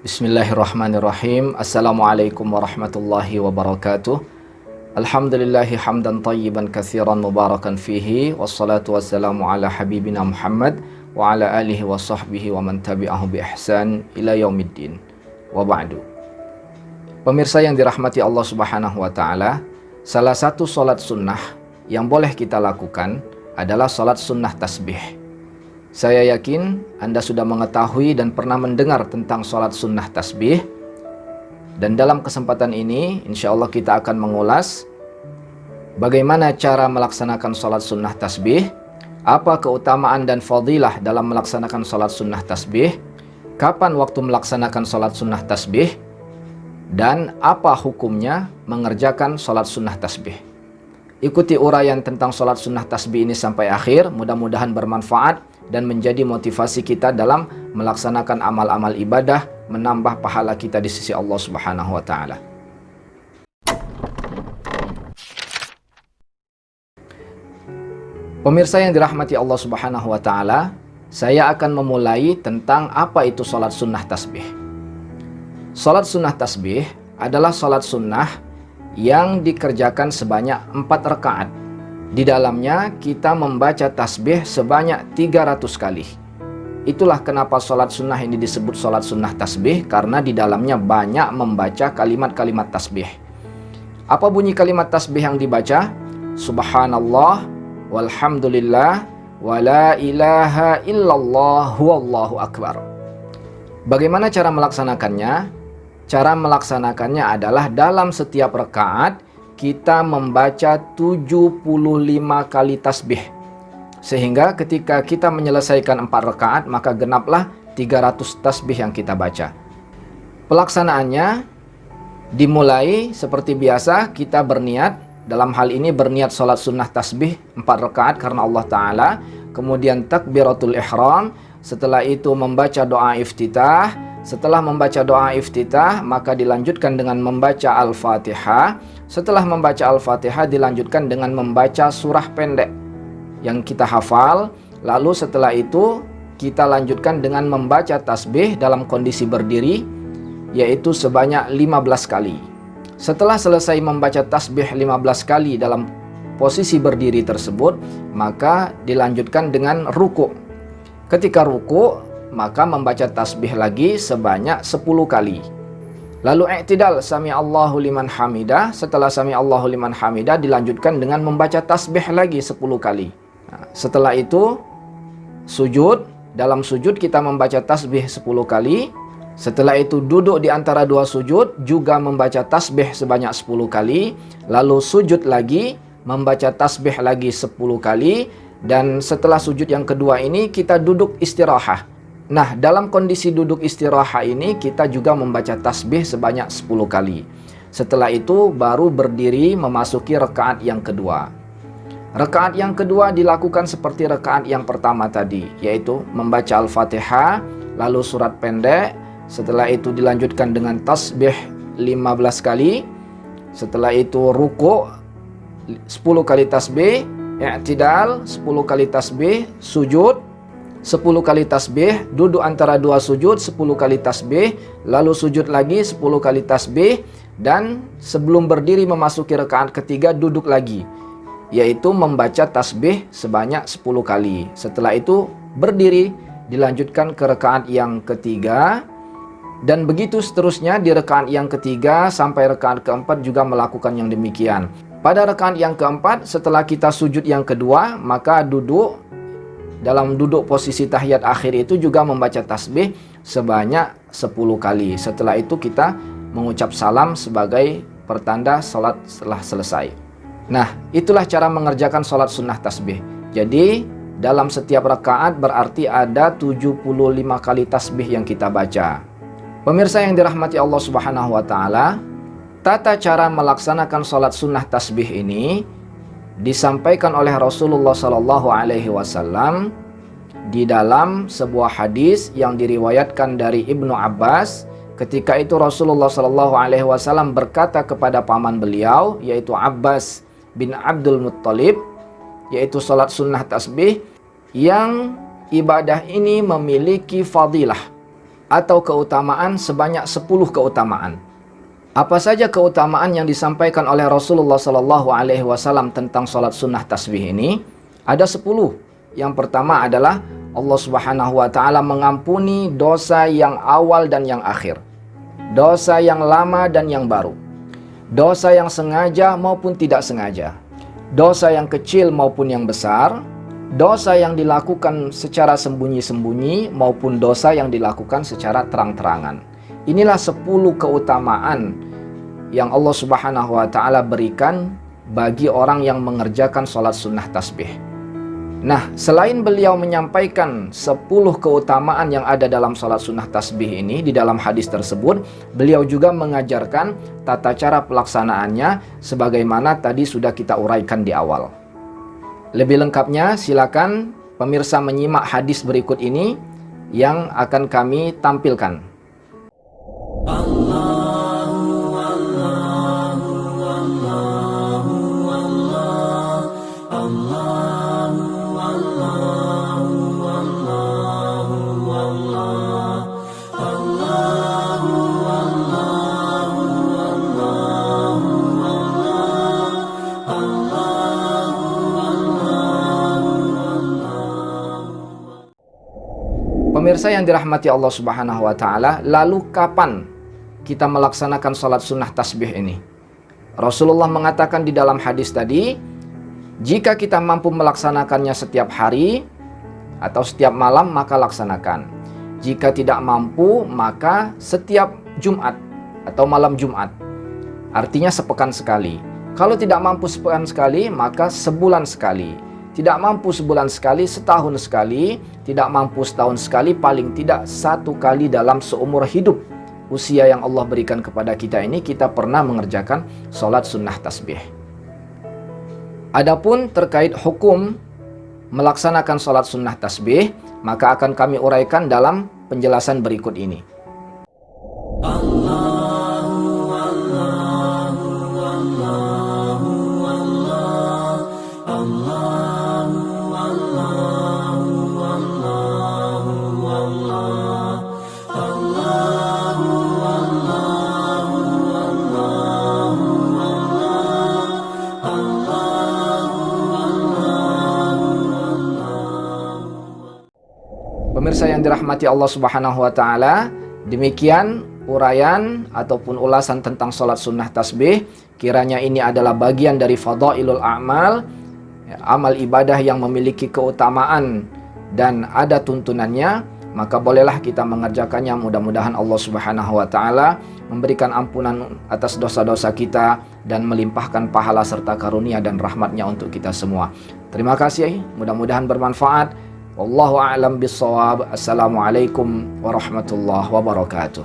Bismillahirrahmanirrahim. Assalamualaikum warahmatullahi wabarakatuh. Alhamdulillahi hamdan tayyiban katsiran mubarakan fihi. Wassalatu wassalamu ala habibina Muhammad wa ala alihi wa sahbihi wa man tabi'ahu bi ihsan ila yaumiddin. Wa ba'du. Pemirsa yang dirahmati Allah Subhanahu wa taala, salah satu salat sunnah yang boleh kita lakukan adalah salat sunnah tasbih. Saya yakin Anda sudah mengetahui dan pernah mendengar tentang sholat sunnah tasbih. Dan dalam kesempatan ini, insya Allah kita akan mengulas bagaimana cara melaksanakan sholat sunnah tasbih, apa keutamaan dan fadilah dalam melaksanakan sholat sunnah tasbih, kapan waktu melaksanakan sholat sunnah tasbih, dan apa hukumnya mengerjakan sholat sunnah tasbih. Ikuti uraian tentang sholat sunnah tasbih ini sampai akhir, mudah-mudahan bermanfaat dan menjadi motivasi kita dalam melaksanakan amal-amal ibadah, menambah pahala kita di sisi Allah Subhanahu wa taala. Pemirsa yang dirahmati Allah Subhanahu wa taala, saya akan memulai tentang apa itu salat sunnah tasbih. Salat sunnah tasbih adalah salat sunnah yang dikerjakan sebanyak 4 rakaat. Di dalamnya kita membaca tasbih sebanyak 300 kali. Itulah kenapa sholat sunnah ini disebut sholat sunnah tasbih, karena di dalamnya banyak membaca kalimat-kalimat tasbih. Apa bunyi kalimat tasbih yang dibaca? Subhanallah, walhamdulillah, wa la ilaha illallah, wallahu akbar. Bagaimana cara melaksanakannya? Cara melaksanakannya adalah dalam setiap rakaat kita membaca 75 kali tasbih. Sehingga ketika kita menyelesaikan 4 rakaat, maka genaplah 300 tasbih yang kita baca. Pelaksanaannya dimulai seperti biasa, kita berniat. Dalam hal ini berniat sholat sunnah tasbih 4 rakaat karena Allah Ta'ala. Kemudian takbiratul ihram. Setelah itu membaca doa iftitah. Setelah membaca doa iftitah, maka dilanjutkan dengan membaca Al-Fatihah. Setelah membaca Al-Fatihah, dilanjutkan dengan membaca surah pendek yang kita hafal. Lalu setelah itu, kita lanjutkan dengan membaca tasbih dalam kondisi berdiri, yaitu sebanyak 15 kali. Setelah selesai membaca tasbih 15 kali dalam posisi berdiri tersebut, maka dilanjutkan dengan ruku'. Ketika ruku', maka membaca tasbih lagi sebanyak 10 kali. Lalu i'tidal, sami Allahu liman hamidah. Setelah sami Allahu liman hamidah dilanjutkan dengan membaca tasbih lagi 10 kali. Nah, setelah itu sujud. Dalam sujud kita membaca tasbih 10 kali. Setelah itu duduk di antara 2 sujud juga membaca tasbih sebanyak 10 kali. Lalu sujud lagi membaca tasbih lagi 10 kali. Dan setelah sujud yang kedua ini kita duduk istirahat. Nah, dalam kondisi duduk istirahat ini kita juga membaca tasbih sebanyak 10 kali. Setelah itu baru berdiri memasuki rakaat yang kedua. Rakaat yang kedua dilakukan seperti rakaat yang pertama tadi, yaitu membaca Al-Fatihah, lalu surat pendek. Setelah itu dilanjutkan dengan tasbih 15 kali. Setelah itu ruku' 10 kali tasbih, i'tidal 10 kali tasbih, sujud 10 kali tasbih, duduk antara 2 sujud 10 kali tasbih, lalu sujud lagi 10 kali tasbih, dan sebelum berdiri memasuki rakaat ketiga duduk lagi, yaitu membaca tasbih sebanyak 10 kali. Setelah itu berdiri, dilanjutkan ke rakaat yang ketiga, dan begitu seterusnya di rakaat yang ketiga sampai rakaat keempat juga melakukan yang demikian. Pada rakaat yang keempat, setelah kita sujud yang kedua, maka duduk. Dalam duduk posisi tahiyat akhir itu juga membaca tasbih sebanyak 10 kali. Setelah itu kita mengucap salam sebagai pertanda salat telah selesai. Nah, itulah cara mengerjakan salat sunnah tasbih. Jadi, dalam setiap rakaat berarti ada 75 kali tasbih yang kita baca. Pemirsa yang dirahmati Allah Subhanahu wa taala, tata cara melaksanakan salat sunnah tasbih ini disampaikan oleh Rasulullah Sallallahu Alaihi Wasallam di dalam sebuah hadis yang diriwayatkan dari Ibnu Abbas. Ketika itu Rasulullah Sallallahu Alaihi Wasallam berkata kepada paman beliau, yaitu Abbas bin Abdul Muttalib, yaitu salat sunnah tasbih yang ibadah ini memiliki fadilah. atau keutamaan sebanyak 10 keutamaan. Apa saja keutamaan yang disampaikan oleh Rasulullah SAW tentang salat sunnah tasbih ini? Ada 10. Yang pertama adalah Allah Subhanahu wa taala mengampuni dosa yang awal dan yang akhir, dosa yang lama dan yang baru, dosa yang sengaja maupun tidak sengaja, dosa yang kecil maupun yang besar, dosa yang dilakukan secara sembunyi-sembunyi maupun dosa yang dilakukan secara terang-terangan. Inilah 10 keutamaan yang Allah Subhanahu wa taala berikan bagi orang yang mengerjakan salat sunnah tasbih. Nah, selain beliau menyampaikan 10 keutamaan yang ada dalam salat sunnah tasbih ini, di dalam hadis tersebut, beliau juga mengajarkan tata cara pelaksanaannya sebagaimana tadi sudah kita uraikan di awal. Lebih lengkapnya, silakan pemirsa menyimak hadis berikut ini yang akan kami tampilkan. Pemirsa yang dirahmati Allah Subhanahu wa taala, lalu kapan kita melaksanakan salat sunnah tasbih ini? Rasulullah mengatakan di dalam hadis tadi, jika kita mampu melaksanakannya setiap hari atau setiap malam, maka laksanakan. Jika tidak mampu, maka setiap Jumat atau malam Jumat. Artinya sepekan sekali. Kalau tidak mampu sepekan sekali, maka sebulan sekali. Tidak mampu sebulan sekali, setahun sekali. Tidak mampu setahun sekali, paling tidak 1 kali dalam seumur hidup usia yang Allah berikan kepada kita ini, kita pernah mengerjakan salat sunnah tasbih. Adapun terkait hukum melaksanakan salat sunnah tasbih, maka akan kami uraikan dalam penjelasan berikut ini. Pemirsa yang dirahmati Allah Subhanahu wa taala, demikian uraian ataupun ulasan tentang salat sunnah tasbih. Kiranya ini adalah bagian dari fadailul a'mal, amal ibadah yang memiliki keutamaan dan ada tuntunannya, maka bolehlah kita mengerjakannya. Mudah-mudahan Allah Subhanahu wa taala memberikan ampunan atas dosa-dosa kita dan melimpahkan pahala serta karunia dan rahmatnya untuk kita semua. Terima kasih, mudah-mudahan bermanfaat. Wallahu a'lam bissawab. Assalamualaikum warahmatullahi wabarakatuh.